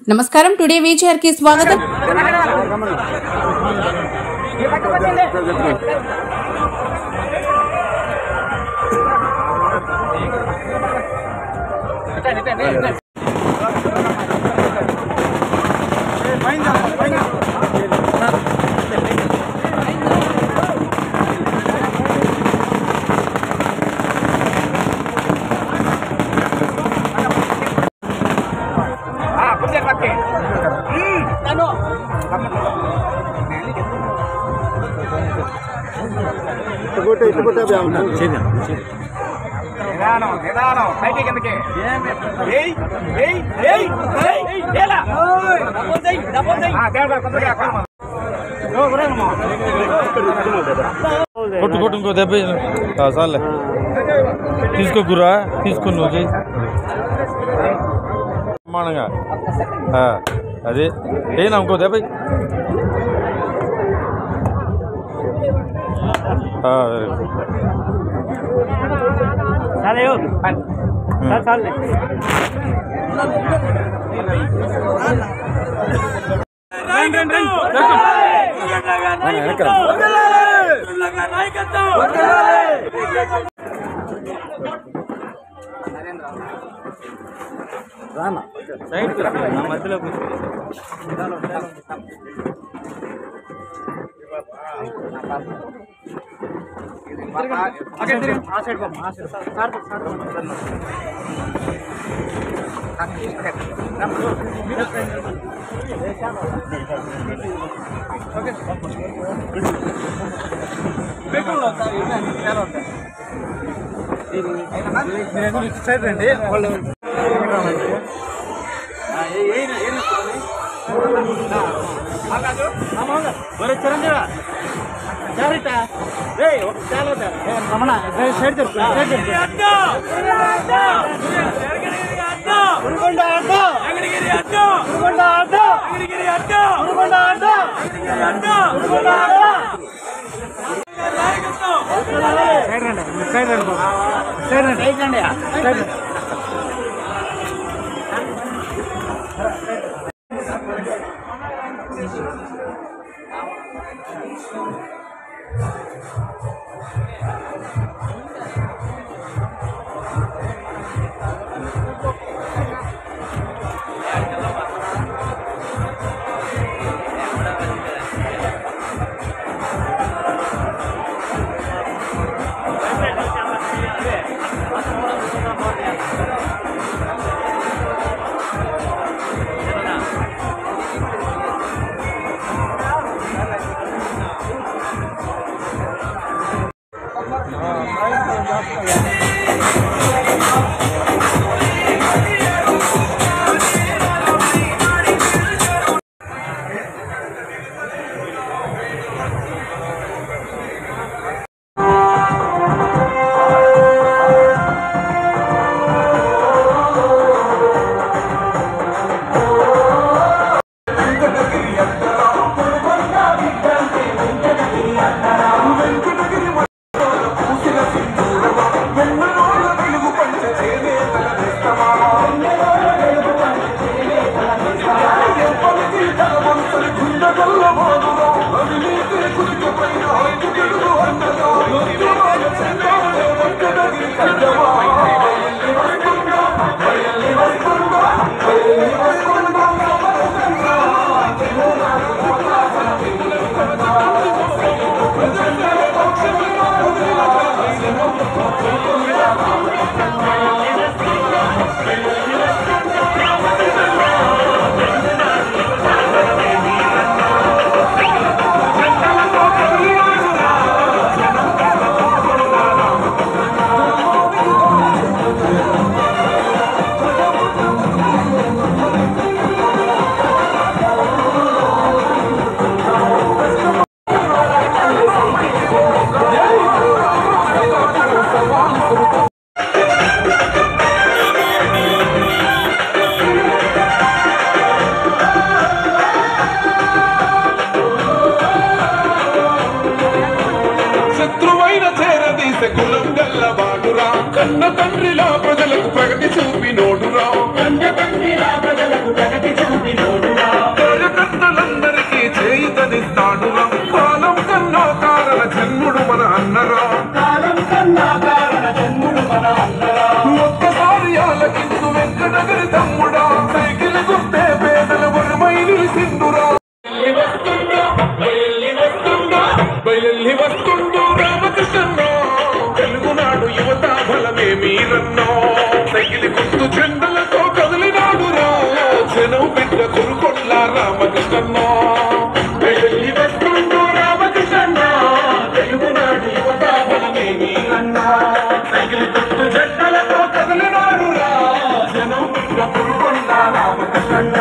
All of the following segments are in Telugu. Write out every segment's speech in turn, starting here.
నమస్కారం టుడే వీచర్ కి స్వాగతం। కొట్టు ఇంకో దెబ్బ చాలే తీసుకోకురా తీసుకుని నువ్వు చేయి ప్రమాణంగా అదే ఏనా ఇంకో దెబ్బ రానా సైడ్ నా మధ్యలో సైడ్ రండి వాళ్ళు చిరంజీవ కన్న తండ్రిలా ప్రజలకు ప్రగతి చూపి నోడురా కన్న తండ్రిలా ప్రజలకు ప్రగతి చూపి బయలు వస్తుండు రామకృష్ణ తెలుగునాడు యువత బలమే మీరన్నో తగిలి గుర్తు చెండలతో కదిలినాడు రా జనం బిడ్డ కురుకొండ రామకృష్ణ బయలు వస్తుండు రామకృష్ణ తెలుగునాడు యువత బలమే మీరన్నో తగిలి గుర్తు చెండలతో కదిలినాడు రా జనం బిడ్డ కురుకొండ రామకృష్ణ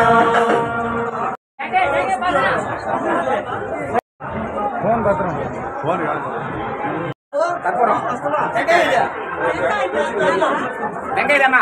ఫోన్ భద్రం ఫోన్ వెంకయ్యనా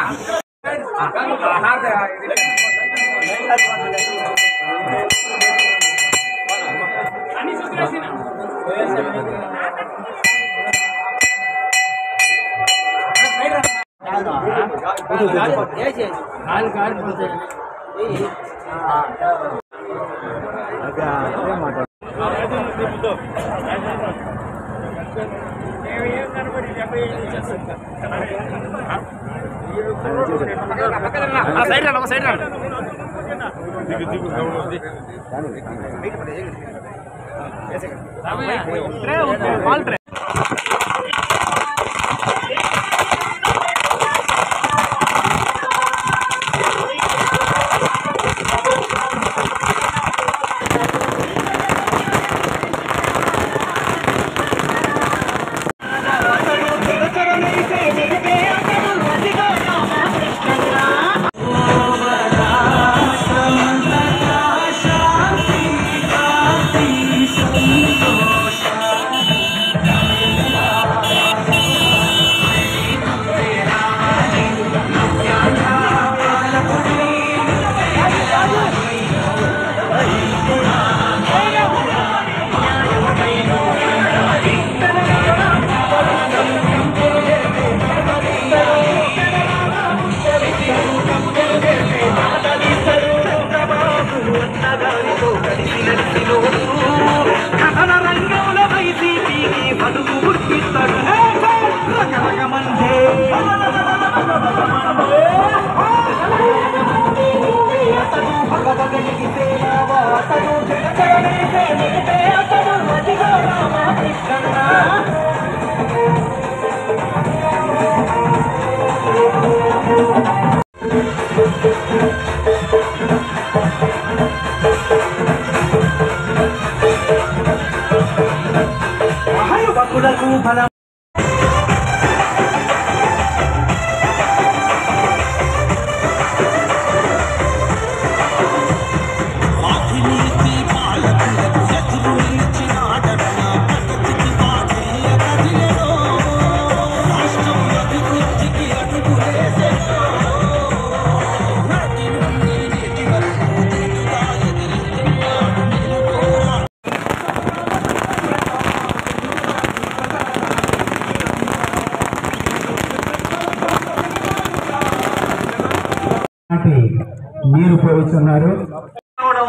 నీరు పోయిస్తున్నారు.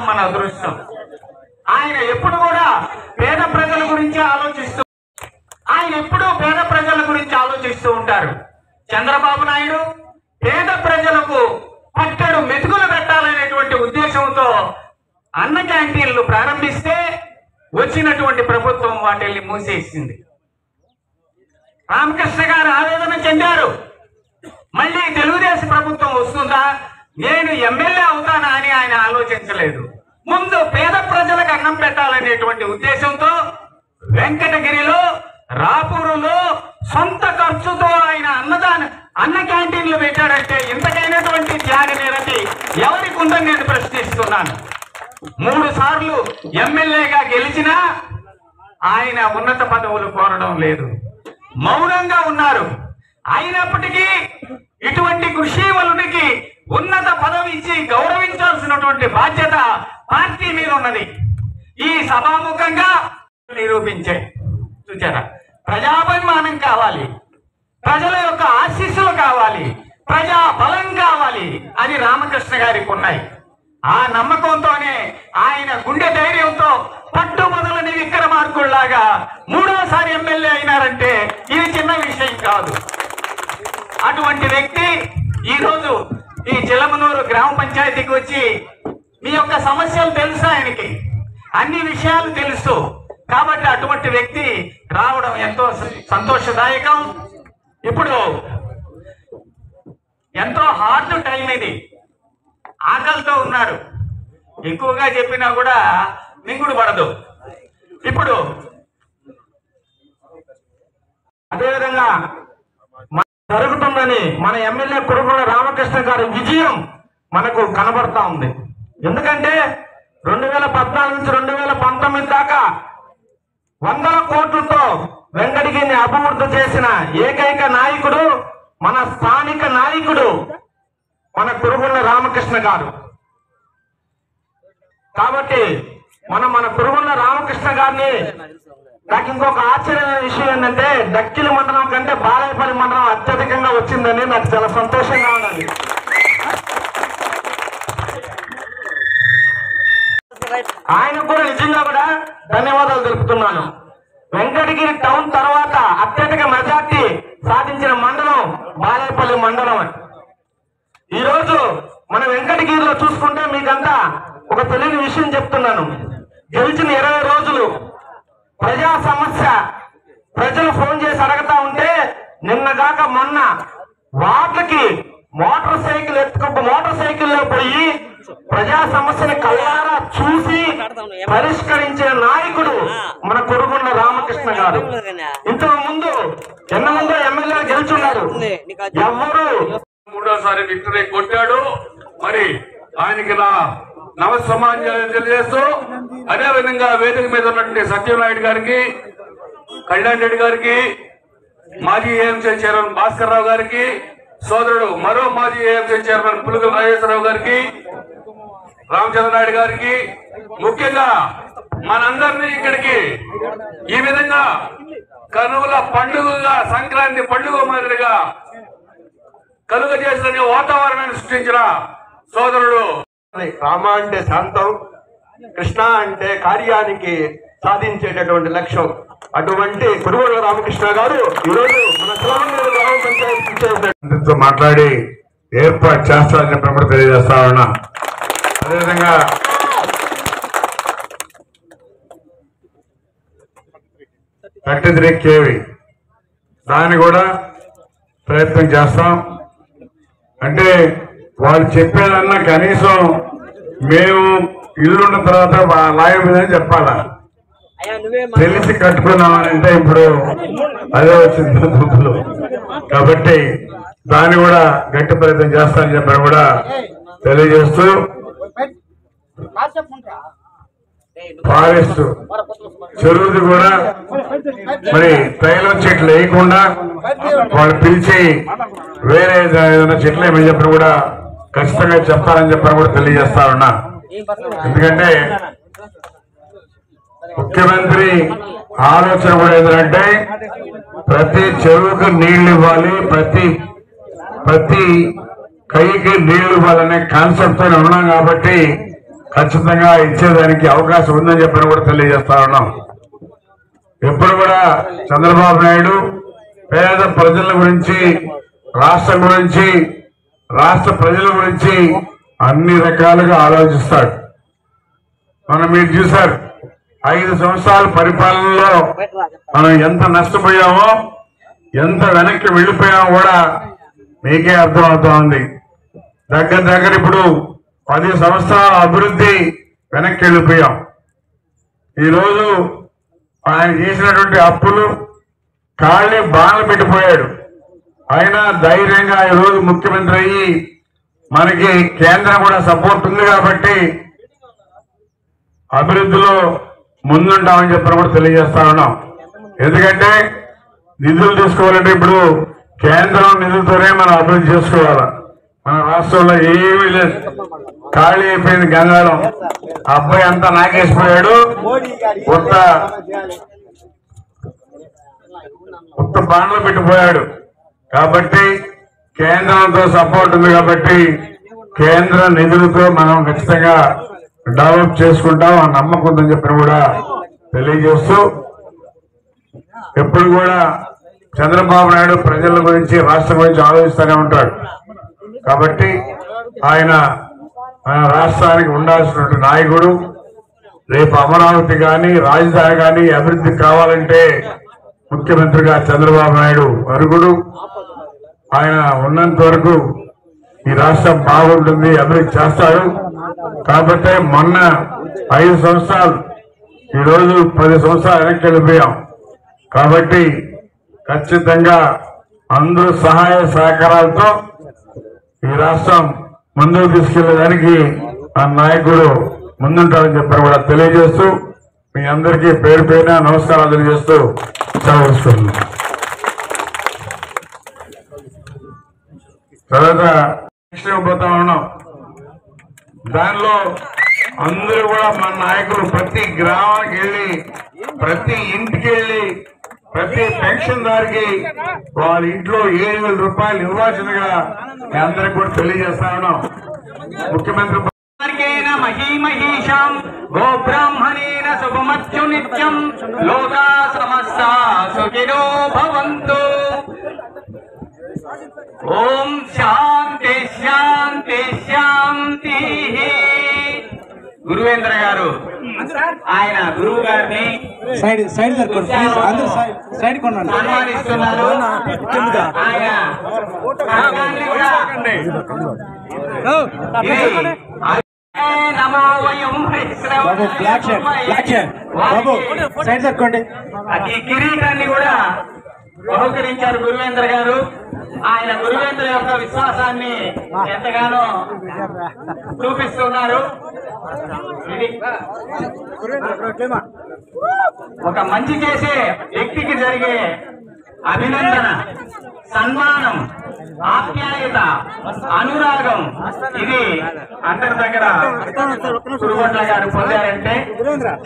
మన అదృష్టం. ఆయన ఎప్పుడు కూడా పేద ప్రజల గురించి ఆలోచిస్తూ ఉంటారు. చంద్రబాబు నాయుడు పేద ప్రజలకు పట్టెడు మెతుకులు పెట్టాలనేటువంటి ఉద్దేశంతో అన్న క్యాంటీన్లు ప్రారంభిస్తే వచ్చినటువంటి ప్రభుత్వం వాటిని మూసేసింది. రామకృష్ణ గారు ఆవేదన చెందారు. మళ్ళీ తెలుగుదేశం ప్రభుత్వం వస్తుందా, నేను ఎమ్మెల్యే అవుతానా అని ఆయన ఆలోచించలేదు. ముందు పేద ప్రజలకు అన్నం పెట్టాలనేటువంటి ఉద్దేశంతో వెంకటగిరిలో, రాపూరులో సొంత ఖర్చుతో ఆయన అన్న క్యాంటీన్లు పెట్టాడంటే ఇంతకైనటువంటి త్యాగ నిరతి ఎవరికి ఉందని నేను ప్రశ్నిస్తున్నాను. 3 సార్లు ఎమ్మెల్యేగా గెలిచినా ఆయన ఉన్నత పదవులు కోరడం లేదు, మౌనంగా ఉన్నారు. అయినప్పటికీ ఇటువంటి కృషివలునికి ఉన్నత పదవి ఇచ్చి గౌరవించాల్సినటువంటి బాధ్యత పార్టీ మీద ఉన్నది. ఈ సభాముఖంగా నిరూపించే చూచారా, ప్రజాభిమానం కావాలి, ప్రజల యొక్క ఆశీస్సులు కావాలి, ప్రజా బలం కావాలి, అది రామకృష్ణ గారికి ఉన్నాయి. ఆ నమ్మకంతోనే ఆయన గుండె ధైర్యంతో పట్టుమొదలని విక్రమార్కుల్లాగా 3వసారి ఎమ్మెల్యే అయినారంటే ఇది చిన్న విషయం కాదు. అటువంటి వ్యక్తి ఈరోజు ఈ చిలమనూరు గ్రామ పంచాయతీకి వచ్చి మీ యొక్క సమస్యలు తెలుసు, ఆయనకి అన్ని విషయాలు తెలుసు. కాబట్టి అటువంటి వ్యక్తి రావడం ఎంతో సంతోషదాయకం. ఇప్పుడు ఎంతో హార్డ్ టైం ఇది, ఆకలితో ఉన్నారు, ఎక్కువగా చెప్పినా కూడా మింగుడు పడదు. ఇప్పుడు అదేవిధంగా జరుగుతుందని మన ఎమ్మెల్యే కురుగుల రామకృష్ణ గారి విజయం మనకు కనబడతా ఉంది. ఎందుకంటే 2014 నుంచి 2019 దాకా 100 కోట్లతో వెంకటగిరిని అభివృద్ధి చేసిన ఏకైక నాయకుడు మన స్థానిక నాయకుడు మన కురుగుల రామకృష్ణ గారు. కాబట్టి మన కురుగుల రామకృష్ణ గారిని, నాకు ఇంకొక ఆశ్చర్యమైన విషయం ఏంటంటే డక్కిలి మండలం కంటే బాలాయపల్లి మండలం అత్యధికంగా వచ్చిందని నాకు చాలా సంతోషంగా ఉన్నది. ఆయనకు కూడా నిజంగా కూడా ధన్యవాదాలు తెలుపుతున్నాను. వెంకటగిరి టౌన్ తర్వాత అత్యధిక మెజార్టీ సాధించిన మండలం బాలాయపల్లి మండలం. ఈ రోజు మన వెంకటగిరిలో చూసుకుంటే మీకంతా ఒక తెలియని విషయం చెప్తున్నాను. గెలిచిన 20 రోజులు ప్రజా సమస్య ప్రజలు ఫోన్ చేసి అడగతా ఉంటే నిన్నగాక మొన్న వాటికి మోటార్ సైకిల్లో పోయి ప్రజా సమస్యని కళ్ళారా చూసి పరిష్కరించిన నాయకుడు మన కురుగుండ్ల రామకృష్ణ గారు. ఇంతకు ముందు ఎన్నమందో ఎమ్మెల్యే గెలుచున్నారు, ఎవరు మూడోసారి విక్టరీ కొట్టాడు. మరి ఆయనకి నా నమస్సమాన్యాలను తెలియజేస్తూ, అదేవిధంగా వేదిక మీద ఉన్నటువంటి సత్యనాయుడు గారికి, కళ్యాణ్ రెడ్డి గారికి, మాజీ ఏఎంసీ చైర్మన్ భాస్కర్ రావు గారికి, సోదరుడు మరో మాజీ ఏఎంసీ చైర్మన్ పులుగుల రాజేశ్వరరావు గారికి, రామచంద్రనాయుడు గారికి, ముఖ్యంగా మనందరినీ ఇక్కడికి ఈ విధంగా కనువుల పండుగగా, సంక్రాంతి పండుగ మాదిరిగా కలుగజేసిన వాతావరణాన్ని సృష్టించిన సోదరుడు. రామ అంటే శాంతం, కృష్ణ అంటే కార్యానికి సాధించేటటువంటి లక్ష్యం. అటువంటి కురుగుల రామకృష్ణ గారు ఈరోజు మన శివమందిర గ్రామ పంచాయతీ మాట్లాడి ఏర్పాటు చేస్తారని చెప్పినప్పుడు తెలియజేస్తా ఉన్నా. అదేవిధంగా 33 kV దాన్ని కూడా ప్రయత్నం చేస్తాం. అంటే వాళ్ళు చెప్పేదన్నా కనీసం మేము ఇల్లున్న తర్వాత లాయం మీదని చెప్పాలా, తెలిసి కట్టుకున్నామనంటే ఇప్పుడు అదే వచ్చింది దుబ్బులు. కాబట్టి దాన్ని కూడా గట్టి ప్రయత్నం చేస్తానని చెప్పని కూడా తెలియజేస్తూ, ఫారెస్ట్ చెరువుది కూడా మరి తైలం చెట్లు వేయకుండా వాళ్ళు పిలిచి వేరే ఏదైనా చెట్లు ఏమని చెప్పిన కూడా ఖచ్చితంగా చెప్తారని చెప్పని కూడా తెలియజేస్తా ఉన్నా. ఎందుకంటే ముఖ్యమంత్రి ఆలోచన కూడా ఏంటంటే ప్రతి చెరువుకు నీళ్లు ఇవ్వాలి, ప్రతి కైకి నీళ్లు ఇవ్వాలనే కాన్సెప్ట్ తో ఉన్నాం. కాబట్టి ఖచ్చితంగా ఇచ్చేదానికి అవకాశం ఉందని చెప్పని కూడా తెలియజేస్తా ఉన్నాం. ఎప్పుడు కూడా చంద్రబాబు నాయుడు పేద ప్రజల గురించి, రాష్ట్రం గురించి, రాష్ట్ర ప్రజల గురించి అన్ని రకాలుగా ఆలోచిస్తాడు. మీరు చూశారు 5 సంవత్సరాల పరిపాలనలో మనం ఎంత నష్టపోయామో, ఎంత వెనక్కి వెళ్ళిపోయామో కూడా మీకే అర్థమవుతా ఉంది. దగ్గర ఇప్పుడు 10 సంవత్సరాల అభివృద్ధి వెనక్కి వెళ్ళిపోయాం. ఈరోజు ఆయన చేసినటువంటి అప్పులు కాళ్ళని బాణలు పెట్టిపోయాడు. అయినా ధైర్యంగా ఈరోజు ముఖ్యమంత్రి అయ్యి మనకి కేంద్రం కూడా సపోర్ట్ ఉంది కాబట్టి అభివృద్ధిలో ముందుంటామని చెప్పని కూడా తెలియజేస్తా ఉన్నాం. ఎందుకంటే నిధులు తీసుకోవాలంటే ఇప్పుడు కేంద్రం నిధులతోనే మనం అభివృద్ధి చేసుకోవాలి. మన రాష్ట్రంలో ఏమీ లేదు, ఖాళీ అయిపోయింది గంగాళం. అబ్బాయి అంతా నాకేసిపోయాడు, కొత్త బాండ్లు పెట్టిపోయాడు. కాబట్టి కేంద్రంతో సపోర్ట్ ఉంది కాబట్టి కేంద్ర నిధులతో మనం ఖచ్చితంగా డెవలప్ చేసుకుంటాం, ఆ నమ్మకం ఉందని చెప్పి కూడా తెలియజేస్తూ, ఎప్పుడు కూడా చంద్రబాబు నాయుడు ప్రజల గురించి, రాష్ట్రం గురించి ఆలోచిస్తూనే ఉంటాడు. కాబట్టి ఆయన రాష్ట్రానికి ఉండాల్సినటువంటి నాయకుడు. రేపు అమరావతి కానీ రాజధాని కానీ అభివృద్ధి కావాలంటే ముఖ్యమంత్రిగా చంద్రబాబు నాయుడు అర్హుడు. ఆయన ఉన్నంత వరకు ఈ రాష్ట్రం బాగుంటుంది, అభివృద్ధి చేస్తాడు. కాబట్టి మొన్న 5 సంవత్సరాలు, ఈరోజు 10 సంవత్సరాలు వెనక్కి వెళ్ళిపోయాం. కాబట్టి ఖచ్చితంగా అందరూ సహాయ సహకారాలతో ఈ రాష్ట్రం ముందుకు తీసుకెళ్లేదానికి ఆ నాయకుడు ముందుంటారని చెప్పారు కూడా తెలియజేస్తూ మీ అందరికీ పేరు పేరున నమస్కారాలు తెలియజేస్తూ సెలవుస్తున్నాను. తర్వాత పోతా ఉన్నాం. దానిలో అందరూ కూడా మన నాయకులు ప్రతి గ్రామానికి వెళ్ళి, ప్రతి ఇంటికి వెళ్ళి, ప్రతి పెన్షన్ దారికి వాళ్ళ ఇంట్లో 7,000 రూపాయలు ఇవ్వాల్సిందిగా మీ అందరికి కూడా తెలియజేస్తా ఉన్నాం. ముఖ్యమంత్రి మహీమహీషాం గో బ్రాహ్మణేన శుభమత్యు నిత్యం లోకా సమస్తా సుఖినో భవంతు. ఓం శాంతి శాంతి శాంతి. గురువేంద్ర గారు ఆయన గురువు గారిని సన్మానిస్తున్నారు. ఆయన ఈ కిరీటాన్ని కూడా బహుకరించారు గురువేంద్ర గారు. ఆయన గురువేంద్ర యొక్క విశ్వాసాన్ని ఎంతగానో చూపిస్తున్నారు. ఇది ఒక మంచి చేసే వ్యక్తికి జరిగే అభినందన, సన్మానం, ఆప్యాయత, అనురాగం ఇది అందరి దగ్గర కురుగొండ్ల గారు పొందారంటే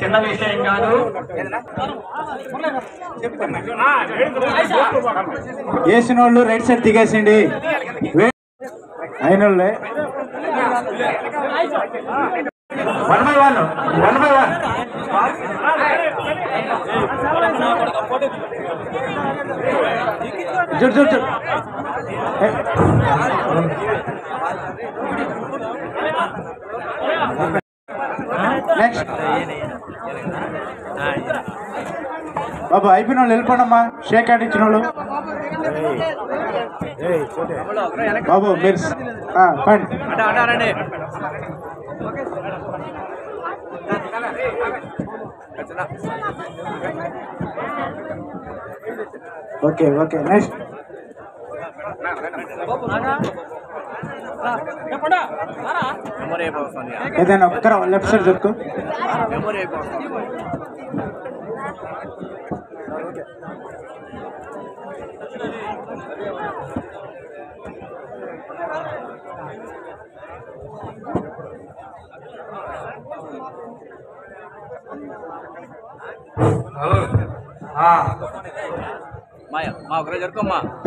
చిన్న విషయం కాదు. వేసిన వాళ్ళు రైట్ సైడ్ దిగేసిండి. అయిన వాళ్ళే 1 by 1 చూడు నెక్స్ట్ బాబు అయిపోయిన వాళ్ళు వెళ్ళిపోండమ్మా. షేక్ హ్యాండ్ ఇచ్చిన వాళ్ళు బాబు మీరు పండి. ఓకే ఓకే నెక్స్ట్ ఏదైనా ఒక్కర లెఫ్ట్ సైడ్ దొరుకు.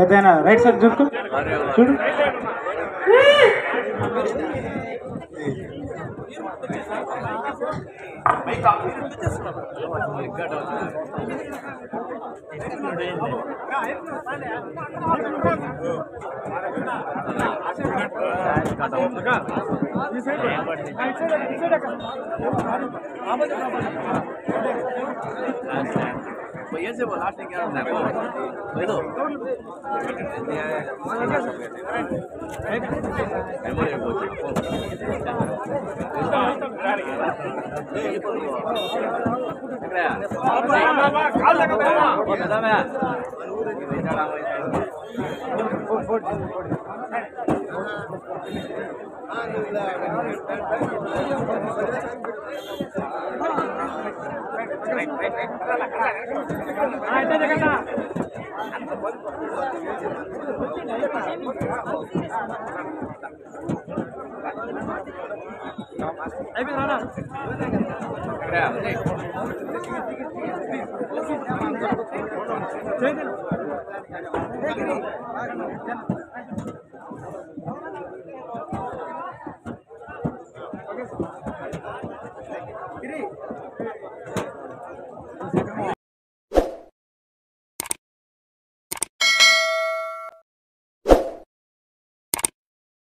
ఏదైనా రైట్ సైడ్ దొరుకు చూడు. ऐसे वो लास्ट क्या होता है वो मेमोरी को